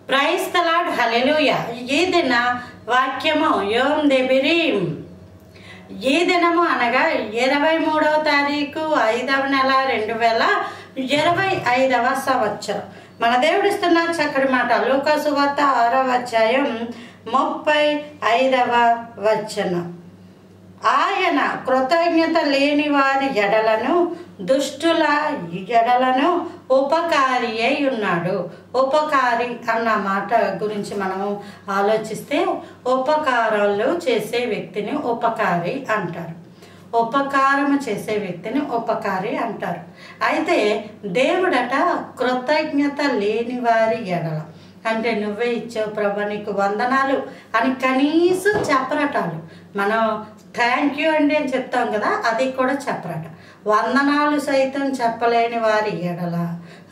Praise the lord, హల్లెలూయా. ఈ దిన వాక్యము యోం దెబిరీం. ఈ దినము అనగా 23వ తారీఖు 5వ నెల 2025వ సంవత్సరం. మన దేవుడిస్తున్న చక్కటి మాట లూకా సువార్త 6వ అధ్యాయం 35వ వచనం. ఆయన కృతజ్ఞత లేని వారి ఎడలను దుష్టుల ఎడలను ఉపకారి అయి ఉన్నాడు. ఉపకారి అన్న మాట గురించి మనము ఆలోచిస్తే ఉపకారాలు చేసే వ్యక్తిని ఉపకారి అంటారు. ఉపకారము చేసే వ్యక్తిని ఉపకారి అంటారు. అయితే దేవుడట కృతజ్ఞత లేని వారి ఎడల అంటే నువ్వే ఇచ్చావు ప్రభా నీకు వందనాలు అని కనీసం చెప్పరటాలు. మనం థ్యాంక్ యూ అండి అని చెప్తాం కదా, అది కూడా చెప్పరట. వందనాలు సైతం చెప్పలేని వారి ఎడల,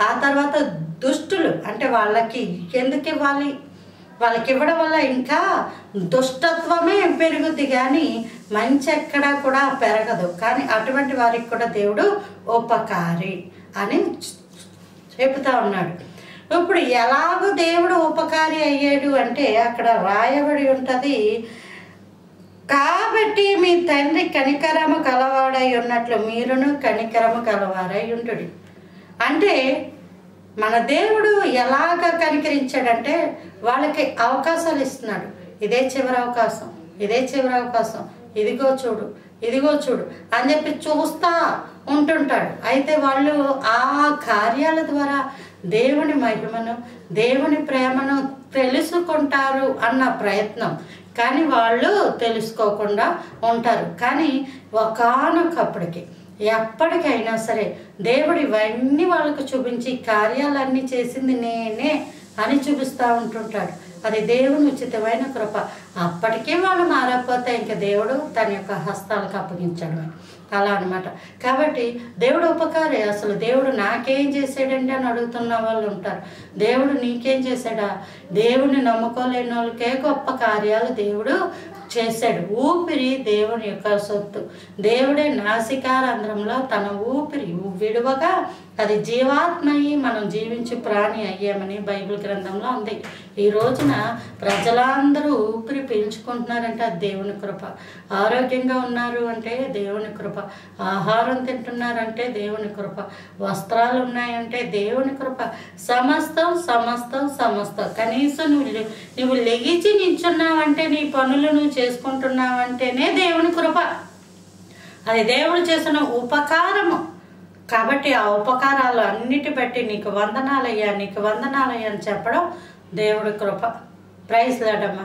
ఆ తర్వాత దుష్టులు అంటే వాళ్ళకి ఎందుకు ఇవ్వాలి, వాళ్ళకి ఇవ్వడం వల్ల ఇంకా దుష్టత్వమే పెరుగుద్ది కానీ మంచి ఎక్కడా కూడా పెరగదు. కానీ అటువంటి వారికి కూడా దేవుడు ఉపకారి అని చెబుతా ఉన్నాడు. ఇప్పుడు ఎలాగో దేవుడు ఉపకారి అయ్యాడు అంటే అక్కడ రాయబడి ఉంటుంది, కాబట్టి మీ తండ్రి కనికరము కలవాడై ఉన్నట్లు మీరును కనికరము కలవారై ఉండుడి. అంటే మన దేవుడు ఎలాగ కనికరించాడంటే వాళ్ళకి అవకాశాలు ఇస్తున్నాడు. ఇదే చివరి అవకాశం, ఇదే చివరి అవకాశం, ఇదిగో చూడు, ఇదిగో చూడు అని చెప్పి చూస్తా ఉంటుంటాడు. అయితే వాళ్ళు ఆ కార్యాల ద్వారా దేవుని మహిమను దేవుని ప్రేమను తెలుసుకుంటారు అన్న ప్రయత్నం, కానీ వాళ్ళు తెలుసుకోకుండా ఉంటారు. కానీ ఒకానొకప్పటికి ఎప్పటికైనా సరే దేవుడు ఇవన్నీ వాళ్ళకు చూపించి కార్యాలన్నీ చేసింది నేనే అని చూపిస్తూ ఉంటుంటాడు. అది దేవుని ఉచితమైన కృప. అప్పటికే వాళ్ళు మారకపోతే ఇంకా దేవుడు తన యొక్క హస్తాలకు అప్పగించడమే అలా అనమాట. కాబట్టి దేవుడు ఉపకారి. అసలు దేవుడు నాకేం చేశాడంటే అని అడుగుతున్న వాళ్ళు ఉంటారు. దేవుడు నీకేం చేశాడా? దేవుడిని నమ్ముకోలేని వాళ్ళకే గొప్ప కార్యాలు దేవుడు చేశాడు. ఊపిరి దేవుని యొక్క సొత్తు. దేవుడే నాసికారంధ్రంలో తన ఊపిరి విడువగా అది జీవాత్మయి మనం జీవించి ప్రాణి అయ్యామని బైబిల్ గ్రంథంలో ఉంది. ఈ రోజున ప్రజలందరూ ఊపిరి పీల్చుకుంటున్నారంటే అది దేవుని కృప. ఆరోగ్యంగా ఉన్నారు అంటే దేవుని కృప. ఆహారం తింటున్నారంటే దేవుని కృప. వస్త్రాలు ఉన్నాయంటే దేవుని కృప. సమస్తం సమస్తం సమస్తం. కనీసం నువ్వు లెగిచి నిల్చున్నావంటే నీ పనులు నువ్వు చేసుకుంటున్నావంటేనే దేవుని కృప. అది దేవుడు చేసిన ఉపకారము. కాబట్టి ఆ ఉపకారాలు అన్నిటి బట్టి నీకు వందనాలయ్యా, నీకు వందనాలయ్యా అని చెప్పడం దేవుడి కృప. ప్రైజ్ లార్డ్ అమ్మా.